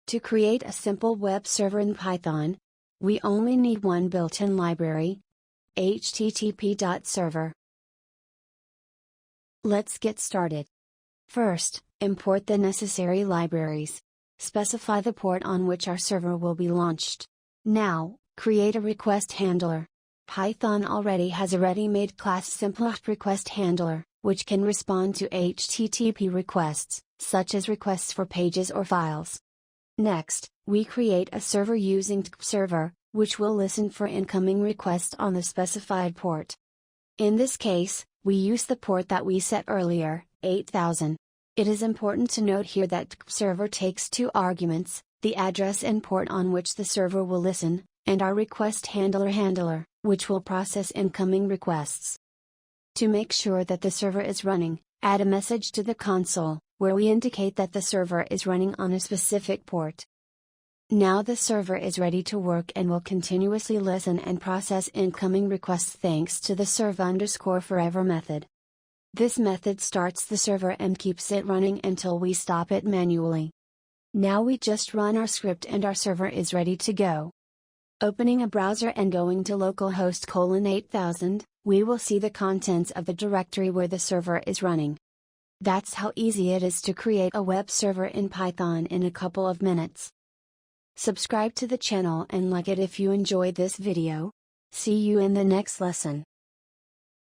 To create a simple web server in Python, we only need one built-in library, http.server. Let's get started. First, import the necessary libraries. Specify the port on which our server will be launched. Now, create a request handler. Python already has a ready-made class Simplex request handler, which can respond to HTTP requests, such as requests for pages or files. Next, we create a server using TkServer, which will listen for incoming requests on the specified port. In this case, we use the port that we set earlier, 8000. It is important to note here that TkServer takes two arguments, the address and port on which the server will listen, and our request handler, which will process incoming requests. To make sure that the server is running, add a message to the console, where we indicate that the server is running on a specific port. Now the server is ready to work and will continuously listen and process incoming requests thanks to the serve_forever method. This method starts the server and keeps it running until we stop it manually. Now we just run our script and our server is ready to go. Opening a browser and going to localhost :8000, we will see the contents of the directory where the server is running. That's how easy it is to create a web server in Python in a couple of minutes. Subscribe to the channel and like it if you enjoyed this video. See you in the next lesson.